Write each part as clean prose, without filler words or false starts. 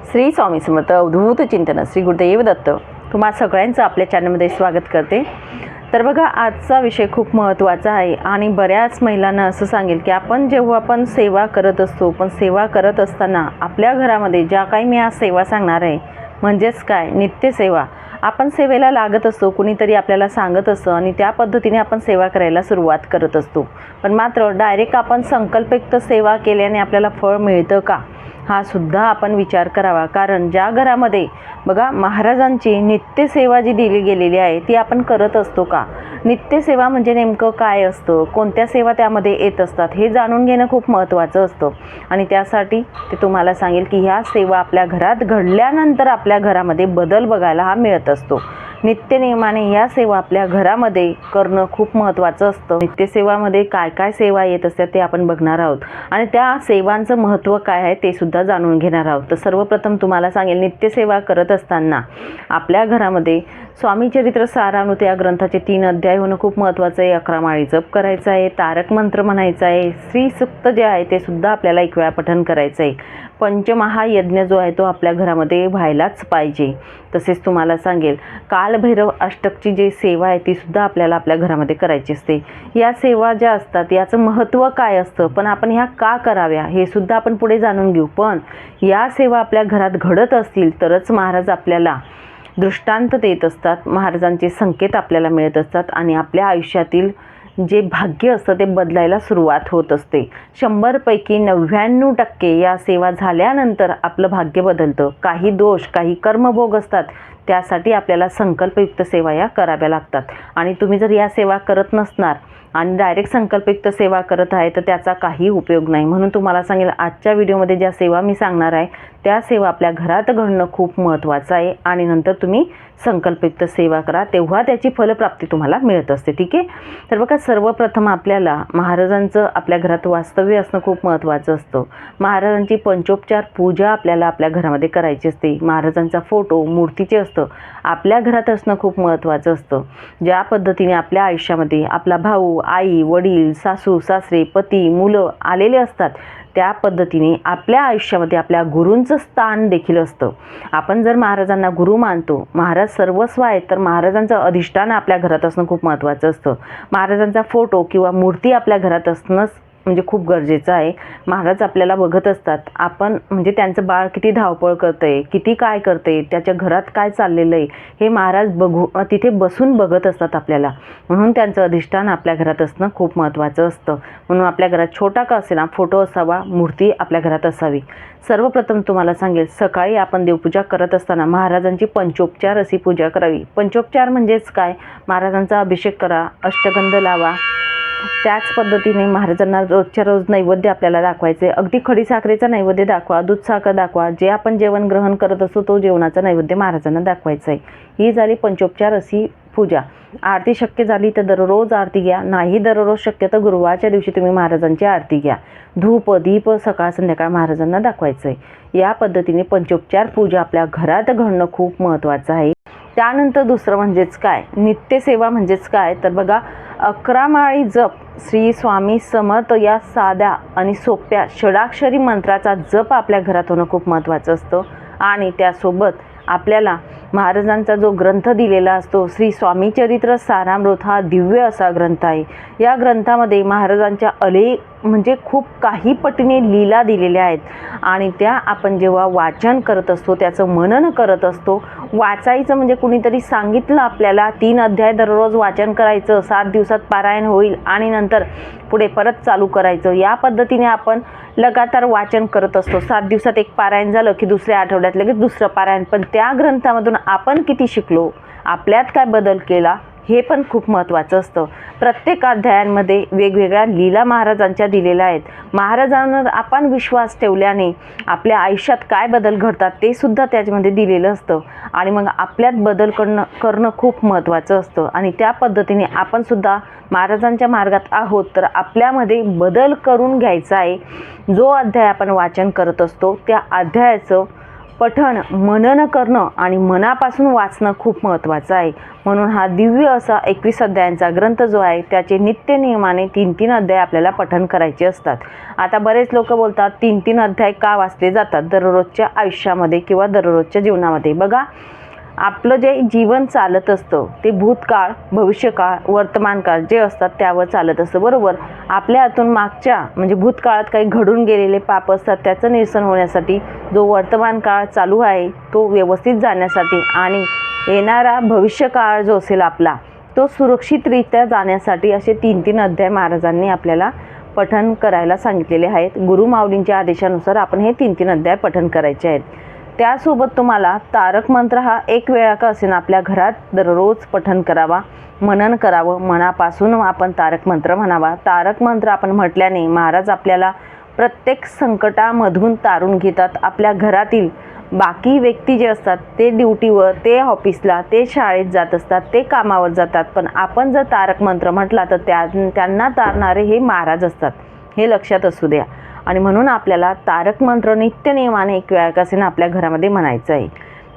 श्री स्वामी समर्थ अवधूत चिंतन श्री गुरुदेव दत्त तुम्हा सगळ्यांचं आपल्या चॅनलमध्ये स्वागत करते। तर बघा, आजचा विषय खूप महत्त्वाचा आहे आणि बऱ्याच महिलांना असं सांगेल की आपण सेवा करत असतो, पण सेवा करत असताना आपल्या घरामध्ये ज्या काही मी आज सेवा सांगणार आहे म्हणजेच काय, नित्यसेवा। आपण सेवेला लागत असतो, कुणीतरी आपल्याला सांगत असतं आणि त्या पद्धतीने आपण सेवा करायला सुरुवात करत असतो। पण मात्र डायरेक्ट आपण संकल्पयुक्त सेवा केल्याने आपल्याला फळ मिळतं का, हा सुद्धा आपण विचार करावा। कारण ज्या घरामध्ये बघा महाराजांची नित्यसेवा जी दिली गेलेली आहे ती आपण करत असतो का, नित्यसेवा म्हणजे नेमकं काय असतं, कोणत्या सेवा त्यामध्ये येत असतात हे जाणून घेणं खूप महत्त्वाचं असतं। आणि त्यासाठी ते तुम्हाला सांगेल की ह्या सेवा आपल्या घरात घडल्यानंतर आपल्या घरामध्ये बदल बघायला हा मिळत असतो। नित्यनेमाने या सेवा आपल्या घरामध्ये करणं खूप महत्त्वाचं असतं। नित्यसेवामध्ये काय काय सेवा येत असतात ते आपण बघणार आहोत आणि त्या सेवांचं महत्त्व काय आहे ते सुद्धा जाणून घेणार आहोत। तर सर्वप्रथम तुम्हाला सांगेल, नित्यसेवा करत असताना आपल्या घरामध्ये स्वामी चरित्र सारामृत या ग्रंथाचे 3 अध्याय होणं खूप महत्त्वाचं आहे। 11 माळी जप करायचा आहे, तारक मंत्र म्हणायचा आहे, श्री सूक्त जे आहे ते सुद्धा आपल्याला एक वेळा पठण करायचं आहे। पंचमहायज्ञ जो आहे तो आपल्या घरामध्ये व्हायलाच पाहिजे। तसेच तुम्हाला सांगेल, कालभैरव अष्टकची जी सेवा आहे ती सुद्धा आपल्याला आपल्या घरामध्ये करायची असते। या सेवा ज्या असतात याचं महत्त्व काय असतं, पण आपण ह्या का कराव्या हे सुद्धा आपण पुढे जाणून घेऊ। पण या सेवा आपल्या घरात घडत असतील तरच महाराज आपल्याला दृष्टांत देत असतात, महाराजांचे संकेत आपल्याला मिळत असतात आणि आपल्या आयुष्यातील जे भाग्य असतं ते बदलायला सुरुवात होत असते। 100 पैकी 99% या सेवा झाल्यानंतर आपलं भाग्य बदलतं। काही दोष, काही कर्मभोग असतात, त्यासाठी आपल्याला संकल्पयुक्त सेवा या कराव्या लागतात। आणि तुम्ही जर या सेवा करत नसणार आणि डायरेक्ट संकल्पयुक्त सेवा करत आहे तर त्याचा काही उपयोग नाही। म्हणून तुम्हाला सांगेल, आजच्या व्हिडिओमध्ये ज्या सेवा मी सांगणार आहे त्या सेवा आपल्या घरात घडणं खूप महत्त्वाचं आहे आणि नंतर तुम्ही संकल्पयुक्त सेवा करा, तेव्हा त्याची फलप्राप्ती तुम्हाला मिळत असते। ठीक आहे। तर बघा, सर्वप्रथम आपल्याला महाराजांचं आपल्या घरात वास्तव्य असणं खूप महत्त्वाचं असतं। महाराजांची पंचोपचार पूजा आपल्याला आपल्या घरामध्ये करायची असते। महाराजांचा फोटो, मूर्तीचे असतं आपल्या घरात असणं खूप महत्त्वाचं असतं। ज्या पद्धतीने आपल्या आयुष्यामध्ये आपला भाऊ, आई, वडील, सासू, सासरे, पती, मुलं आलेले असतात, त्या पद्धतीने आपल्या आयुष्यामध्ये आपल्या गुरूंचं स्थान देखील असतं। आपण जर महाराजांना गुरु मानतो, महाराज सर्वस्व आहेत, तर महाराजांचं अधिष्ठान आपल्या घरात असणं खूप महत्त्वाचं असतं। महाराजांचा फोटो किंवा मूर्ती आपल्या घरात असणंच म्हणजे खूप गरजेचं आहे। महाराज आपल्याला बघत असतात, आपण म्हणजे त्यांचं बाळ किती धावपळ करतंय, किती काय करते, त्याच्या घरात काय चाललेलं आहे हे महाराज तिथे बसून बघत असतात आपल्याला। म्हणून त्यांचं अधिष्ठान आपल्या घरात असणं खूप महत्त्वाचं असतं। म्हणून आपल्या घरात छोटा का असेना फोटो असावा, मूर्ती आपल्या घरात असावी। सर्वप्रथम तुम्हाला सांगेल, सकाळी आपण देवपूजा करत असताना महाराजांची पंचोपचार अशी पूजा करावी। पंचोपचार म्हणजेच काय, महाराजांचा अभिषेक करा, अष्टगंध लावा, त्याच पद्धतीने महाराजांना रोजच्या रोज नैवेद्य आपल्याला दाखवायचे। अगदी खडीसाखरेचा नैवेद्य दाखवा, दूध साखर दाखवा, जे आपण जेवण ग्रहण करत असतो तो जेवणाचा नैवेद्य महाराजांना दाखवायचा आहे। ही झाली पंचोपचार अशी पूजा। आरती शक्य झाली तर दररोज आरती घ्या, नाही दररोज शक्य तर गुरुवारच्या दिवशी तुम्ही महाराजांची आरती घ्या। धूप दीप सकाळ संध्याकाळ महाराजांना दाखवायचं आहे। या पद्धतीने पंचोपचार पूजा आपल्या घरात घडणं खूप महत्त्वाचं आहे। त्यानंतर दुसरं म्हणजेच काय, नित्यसेवा म्हणजेच काय, तर बघा, 11 माळी जप श्री स्वामी समर्थ या साध्या आणि सोप्या षडाक्षरी मंत्राचा जप आपल्या घरात होणं खूप महत्त्वाचं असतं। आणि त्यासोबत आपल्याला महाराजांचा जो ग्रंथ दिलेला असतो श्री स्वामी चरित्र सारामृत, हा दिव्य असा ग्रंथ आहे। या ग्रंथामध्ये महाराजांच्या म्हणजे खूप काही पटीने लीला दिलेल्या आहेत आणि त्या आपण जेव्हा वाचन करत असतो, त्याचं मनन करत असतो, वाचायचं म्हणजे कुणीतरी सांगितलं आपल्याला 3 अध्याय दररोज वाचन करायचं, 7 दिवसात पारायण होईल आणि नंतर पुढे परत चालू करायचं। या पद्धतीने आपण लगातार वाचन करत असतो। 7 दिवसात एक पारायण झालं की दुसऱ्या आठवड्यात लगेच दुसरं पारायण। पण त्या ग्रंथामधून आपण किती शिकलो, आपल्यात काय बदल केला, हे पण खूप महत्त्वाचं असतं। प्रत्येक अध्यायांमध्ये वेगवेगळ्या लीला महाराजांच्या दिलेल्या आहेत। महाराजांवर आपण विश्वास ठेवल्याने आपल्या आयुष्यात काय बदल घडतात ते सुद्धा त्याच्यामध्ये दिलेलं असतं आणि मग आपल्यात बदल करणं खूप महत्त्वाचं असतं। आणि त्या पद्धतीने आपण सुद्धा महाराजांच्या मार्गात आहोत तर आपल्यामध्ये बदल करून घ्यायचा आहे। जो अध्याय आपण वाचन करत असतो त्या अध्यायाचं पठण मनन करणं आणि मनापासून वाचणं खूप महत्त्वाचं आहे. म्हणून हा दिव्य असा 21 अध्यायांचा ग्रंथ जो आहे त्याचे नित्य नियमाने 3-3 अध्याय आपल्याला पठण करायचे असतात. आता बरेच लोक बोलतात 3-3 अध्याय का वाचले जातात दररोजच्या आयुष्यामध्ये किंवा दररोजच्या जीवनामध्ये. बघा, आपलं जे जीवन चालत असतं ते भूतकाळ, भविष्यकाळ, वर्तमानकाळ जे असतात त्यावर चालत असतं, बरोबर. आपल्या हातून मागच्या म्हणजे भूतकाळात काही घडून गेलेले पाप असतात त्याचं निरसन होण्यासाठी, जो वर्तमान काळ चालू आहे तो व्यवस्थित जाण्यासाठी आणि येणारा भविष्यकाळ जो असेल आपला तो सुरक्षितरित्या जाण्यासाठी असे 3-3 अध्याय महाराजांनी आपल्याला पठण करायला सांगितलेले आहेत. गुरुमाऊलींच्या आदेशानुसार आपण हे 3-3 अध्याय पठण करायचे आहेत. त्यासोबत तुम्हाला तारक मंत्र हा एक वेळा का असेना आपल्या घरात दररोज पठण करावा, मनन करावं. मनापासून आपण तारक मंत्र म्हणावा. तारक मंत्र आपण म्हटल्याने महाराज आपल्याला प्रत्येक संकटामधून तारून घेतात. आपल्या घरातील बाकी व्यक्ती जे असतात ते ड्युटीवर, ते ऑफिसला, ते शाळेत जात असतात, ते कामावर जातात, पण आपण जर तारक मंत्र म्हटला तर त्यांना तारणारे हे महाराज असतात, हे लक्षात असू द्या. आणि म्हणून आपल्याला तारक मंत्र नित्य नियमाने एक वेळा का असेना आपल्या घरामध्ये म्हणायचं आहे.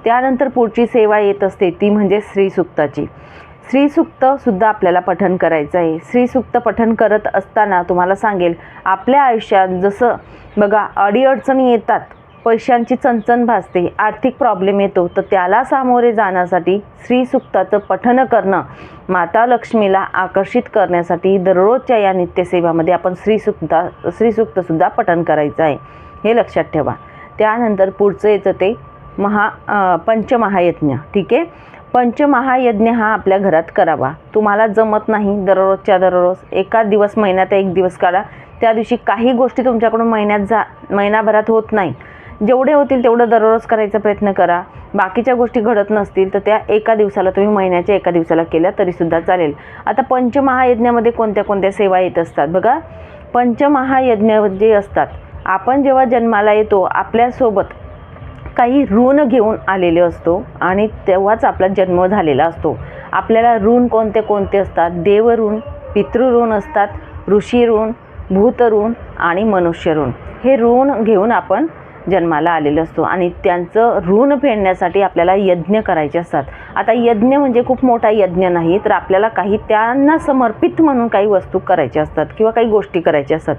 त्यानंतर पुढची सेवा येत असते ती म्हणजे श्रीसूक्ताची. श्रीसूक्तसुद्धा आपल्याला पठण करायचं आहे. श्रीसूक्त पठण करत असताना तुम्हाला सांगेल, आपल्या आयुष्यात जसं बघा अडीअडचणी येतात, पैशांची चणचण भासते, आर्थिक प्रॉब्लेम येतो, तर त्याला सामोरे जाण्यासाठी श्रीसूक्ताचं पठण करणं, माता लक्ष्मीला आकर्षित करण्यासाठी दररोजच्या या नित्यसेवामध्ये आपण श्रीसूक्तसुद्धा पठण करायचं आहे, हे लक्षात ठेवा. त्यानंतर पुढचं येतं ते पंचमहायज्ञ. ठीक आहे, पंचमहायज्ञ हा आपल्या घरात करावा. तुम्हाला जमत नाही दररोजच्या दररोज, एका दिवस महिन्यात एक दिवस काढा. त्या दिवशी काही गोष्टी तुमच्याकडून महिनाभरात होत नाही, जेवढे होतील तेवढं दररोज करायचा प्रयत्न करा. बाकीच्या गोष्टी घडत नसतील तर त्या एका दिवसाला तुम्ही महिन्याच्या एका दिवसाला केल्या तरीसुद्धा चालेल. आता पंचमहायज्ञामध्ये कोणत्या कोणत्या सेवा येत असतात बघा. पंचमहायज्ञ जे असतात, आपण जेव्हा जन्माला येतो आपल्यासोबत काही ऋण घेऊन आलेले असतो आणि तेव्हाच आपला जन्म झालेला असतो. आपल्याला ऋण कोणते कोणते असतात? देवऋण, पितृऋण असतात, ऋषी ऋण, भूतऋण आणि मनुष्य ऋण. हे ऋण घेऊन आपण जन्माला आलेलो असतो आणि त्यांचं ऋण फेडण्यासाठी आपल्याला यज्ञ करायचे असतात. आता यज्ञ म्हणजे खूप मोठा यज्ञ नाही, तर आपल्याला काही त्यांना समर्पित म्हणून काही वस्तू करायच्या असतात किंवा काही गोष्टी करायच्या असतात.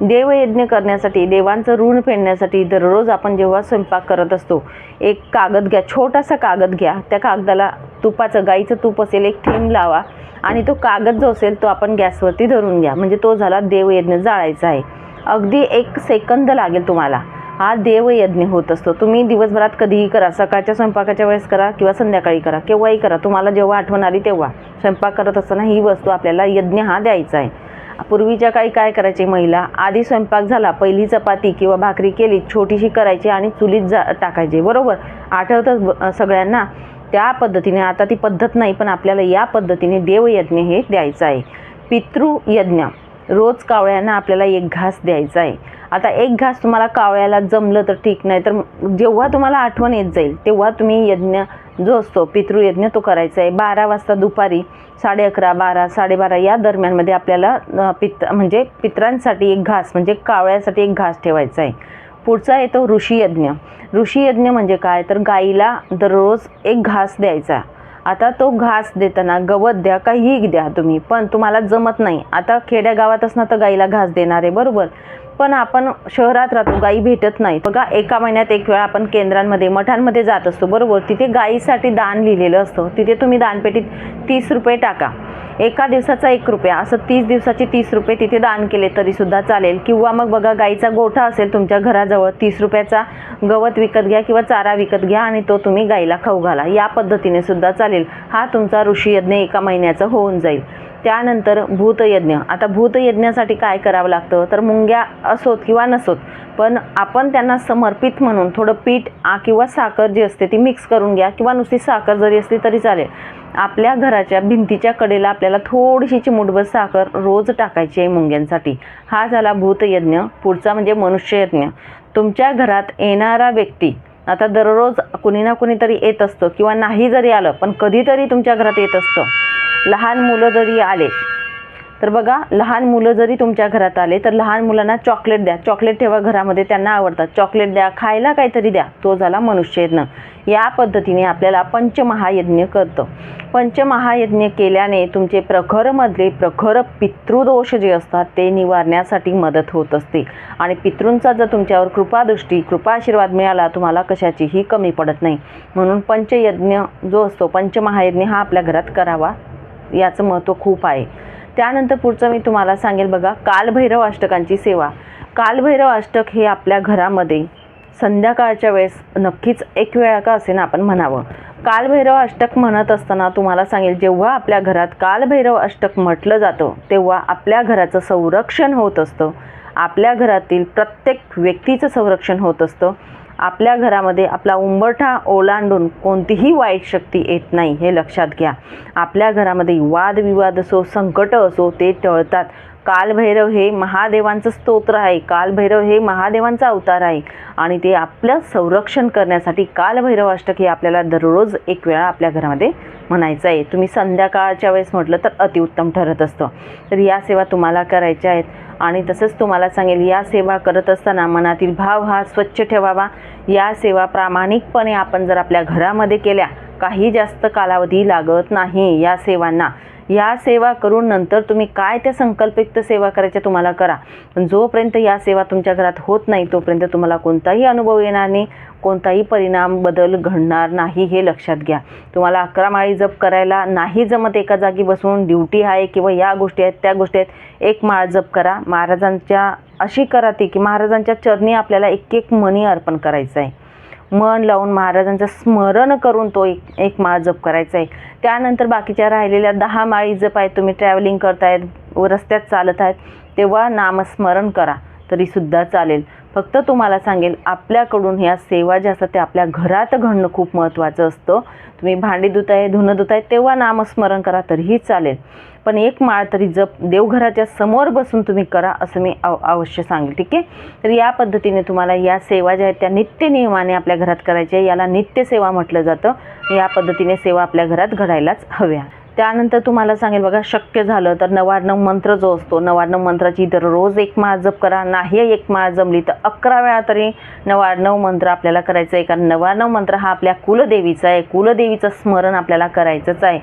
देवयज्ञ करण्यासाठी, देवांचं ऋण फेडण्यासाठी दररोज आपण जेव्हा स्वयंपाक करत असतो, एक कागद घ्या, छोटासा कागद घ्या, त्या कागदाला तुपाचं, गाईचं तूप असेल, एक थेंब लावा आणि तो कागद जो असेल तो आपण गॅसवरती धरून घ्या, म्हणजे तो झाला देवयज्ञ जाळायचा आहे. अगदी 1 सेकंद लागेल तुम्हाला, हा देवयज्ञ होत असतो. तुम्ही दिवसभरात कधीही करा, सकाळच्या स्वयंपाकाच्या वेळेस करा किंवा संध्याकाळी करा, केव्हाही करा, तुम्हाला जेव्हा आठवण आली तेव्हा. स्वयंपाक करत असताना ही वस्तू आपल्याला यज्ञ हा द्यायचा आहे. पूर्वीच्या काळी काय करायचे महिला, आधी स्वयंपाक झाला, पहिली चपाती किंवा भाकरी केली, छोटीशी करायची आणि चुलीत टाकायची, बरोबर. आठवतं सगळ्यांना? त्या पद्धतीने, आता ती पद्धत नाही पण आपल्याला या पद्धतीने देवयज्ञ हे द्यायचं आहे. पितृयज्ञ, रोज कावळ्यांना आपल्याला 1 घास द्यायचा आहे. आता 1 घास तुम्हाला कावळ्याला जमलं तर ठीक, नाही तर जेव्हा तुम्हाला आठवण येत जाईल तेव्हा तुम्ही यज्ञ जो असतो पितृयज्ञ तो करायचा आहे. 12 वाजता दुपारी 11:30, 12, 12:30 या दरम्यानमध्ये आपल्याला म्हणजे पितरांसाठी 1 घास म्हणजे कावळ्यासाठी 1 घास ठेवायचा आहे. पुढचा येतो ऋषीयज्ञ. ऋषीयज्ञ म्हणजे काय, तर गाईला दररोज 1 घास द्यायचा. आता तो घास देताना गवत द्या, काहीही द्या तुम्ही, पण तुम्हाला जमत नाही, आता खेड्या गावात असणार तर गाईला घास देणार आहे, बरोबर. पण आपण शहरात राहतो, गाई भेटत नाही. बघा, एका महिन्यात 1 वेळा आपण केंद्रांमध्ये, मठांमध्ये जात असतो, बरोबर. तिथे गाईसाठी दान लिहिलेलं असतं, तिथे तुम्ही दानपेटीत 30 रुपये टाका, एका दिवसाचा 1 रुपया, असं 30 दिवसाचे 30 रुपये तिथे दान केले तरीसुद्धा चालेल. किंवा मग बघा, गाईचा गोठा असेल तुमच्या घराजवळ, 30 रुपयाचा गवत विकत घ्या किंवा चारा विकत घ्या आणि तो तुम्ही गाईला खाऊ घाला, या पद्धतीने सुद्धा चालेल. हा तुमचा ऋषीयज्ञ एका महिन्याचा होऊन जाईल. त्यानंतर भूतयज्ञ. आता भूतयज्ञासाठी काय करावं लागतं, तर मुंग्या असोत किंवा नसोत, पण आपण त्यांना समर्पित म्हणून थोडं पीठ किंवा साखर जी असते ती मिक्स करून घ्या, किंवा नुसती साखर जरी असली तरी चालेल. आपल्या घराच्या भिंतीच्या कडेला आपल्याला थोडीशी चिमूटभर साखर रोज टाकायची आहे मुंग्यांसाठी. हा झाला भूतयज्ञ. पुढचा म्हणजे मनुष्ययज्ञ. तुमच्या घरात येणारा व्यक्ती, आता दररोज कुणी ना कुणीतरी येत असतं किंवा नाही जरी आलं पण कधीतरी तुमच्या घरात येत असतं. लहान मुलं जरी आले तर बघा, लहान मुलं जरी तुमच्या घरात आले तर लहान मुलांना चॉकलेट द्या, चॉकलेट ठेवा घरामध्ये, त्यांना आवडतात, चॉकलेट द्या, खायला काहीतरी द्या, तो झाला मनुष्ययज्ञ. या पद्धतीने आपल्याला पंचमहायज्ञ करतं. पंचमहायज्ञ केल्याने तुमचे प्रखरमधले प्रखर पितृदोष जे असतात ते निवारण्यासाठी मदत होत असते आणि पितृंचा जर तुमच्यावर कृपादृष्टी कृपाशीर्वाद मिळाला तुम्हाला कशाचीही कमी पडत नाही. म्हणून पंचयज्ञ जो असतो, पंचमहायज्ञ हा आपल्या घरात करावा, याचं महत्त्व खूप आहे. त्यानंतर पुढचं मी तुम्हाला सांगेल बघा, कालभैरव अष्टकांची सेवा. कालभैरव अष्टक हे आपल्या घरामध्ये संध्याकाळच्या वेळेस नक्कीच एक वेळा का असे ना आपण म्हणावं. कालभैरव अष्टक म्हणत असताना तुम्हाला सांगेल, जेव्हा आपल्या घरात कालभैरव अष्टक म्हटलं जातं तेव्हा आपल्या घराचं संरक्षण होत असतं, आपल्या घरातील प्रत्येक व्यक्तीचं संरक्षण होत असतं. आपल्या घरामध्ये आपला उंबरठा ओलांडून कोणतीही वाईट शक्ती येत नाही, हे लक्षात घ्या. आपल्या घरामध्ये वादविवाद असो, संकट असो, ते टळतात. कालभैरव हे महादेवांचं स्तोत्र आहे, कालभैरव हे महादेवांचा अवतार आहे आणि ते आपलं संरक्षण करण्यासाठी कालभैरव अष्टक हे आपल्याला दररोज एक वेळा आपल्या घरामध्ये म्हणायचं आहे. तुम्ही संध्याकाळच्या वेळेस म्हटलं तर अतिउत्तम ठरत असतं. तर या सेवा तुम्हाला करायच्या आहेत. आणि तसंच तुम्हाला सांगेल, या सेवा करत असताना मनातील भाव हा स्वच्छ ठेवावा. या सेवा प्रामाणिकपणे आपण जर आपल्या घरामध्ये केल्या, काही जास्त कालावधी लागत नाही या सेवांना. या सेवा करून नंतर तुम्ही काय त्या संकल्पयुक्त सेवा करायच्या तुम्हाला करा, पण जोपर्यंत या सेवा तुमच्या घरात होत नाही तोपर्यंत तुम्हाला कोणताही अनुभव येणार नाही, कोणताही परिणाम बदल घडणार नाही, हे लक्षात घ्या. तुम्हाला 11 माळी जप करायला नाही जमत, एका जागी बसून ड्युटी आहे किंवा या गोष्टी आहेत त्या गोष्टी आहेत, एक माळ जप करा. महाराजांच्या अशी करा ती की महाराजांच्या चरणी आपल्याला एक मणी अर्पण करायचं आहे. मन लावून महाराजांचं स्मरण करून तो एक माळ जप करायचा आहे. त्यानंतर बाकीच्या राहिलेल्या 10 माळी जप आहेत, तुम्ही ट्रॅव्हलिंग करतायत, रस्त्यात चालत आहेत, तेव्हा नामस्मरण करा तरीसुद्धा चालेल. फक्त तुम्हाला सांगेल, आपल्याकडून ह्या सेवा ज्या असतात त्या आपल्या घरात घडणं खूप महत्त्वाचं असतं. तुम्ही भांडी धुताय, धुणं धुताय, तेव्हा नामस्मरण करा तरीही चालेल, पण एक माळ तरी जप देवघराच्या समोर बसून तुम्ही करा, असं मी अवश्य सांगेल. ठीक आहे. तर या पद्धतीने तुम्हाला या सेवा ज्या आहेत त्या नित्य नियमाने आपल्या घरात करायच्या, याला नित्य सेवा म्हटलं जातं. या पद्धतीने सेवा आपल्या घरात घडायलाच हव्या. त्यानंतर तुम्हाला सांगेल बघा, शक्य झालं तर 99 मंत्र जो असतो, 99 मंत्राची दररोज एक माळ जप करा. नाही एक माळ जमली तर 11 वेळा तरी 99 मंत्र आपल्याला करायचं आहे, कारण 99 मंत्र हा आपल्या कुलदेवीचा आहे, कुलदेवीचं स्मरण आपल्याला करायचंच आहे.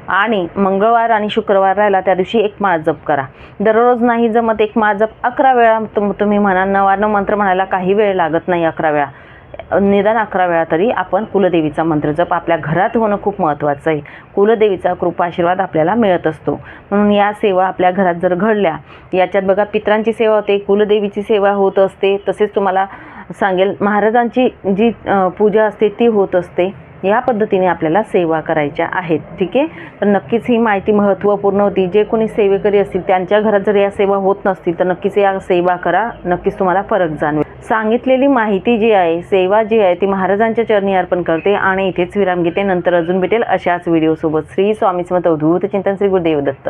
आणि मंगळवार आणि शुक्रवार राहिला त्या दिवशी एक माळ जप करा. दररोज नाही जमत एक माळ जप 11 वेळा तुम्ही म्हणा. 99 मंत्र म्हणायला काही वेळ लागत नाही, 11 वेळा निदान 11 वेळा तरी आपण कुलदेवीचा मंत्र जप आपल्या घरात होणं खूप महत्त्वाचं आहे. कुलदेवीचा कृपाशीर्वाद आपल्याला मिळत असतो. म्हणून या सेवा आपल्या घरात जर घडल्या, याच्यात बघा पितरांची सेवा होते, कुलदेवीची सेवा होत असते, तसेच तुम्हाला सांगेल महाराजांची जी पूजा असते ती होत असते. या पद्धतीने आपल्याला सेवा करायच्या आहेत. ठीक आहे. तर नक्कीच ही माहिती महत्त्वपूर्ण होती. जे कोणी सेवेकरी असतील त्यांच्या घरात जर या सेवा होत नसतील तर नक्कीच या सेवा करा, नक्कीच तुम्हाला फरक जाणवेल. सांगितलेली माहिती जी आहे, सेवा जी आहे, ती महाराजांच्या चरणी अर्पण करते आणि इथेच विराम घेते. नंतर अजून भेटेल अशाच व्हिडिओसोबत. श्री स्वामी समर्थ अवधूत चिंतन. श्री गुरुदेव दत्त.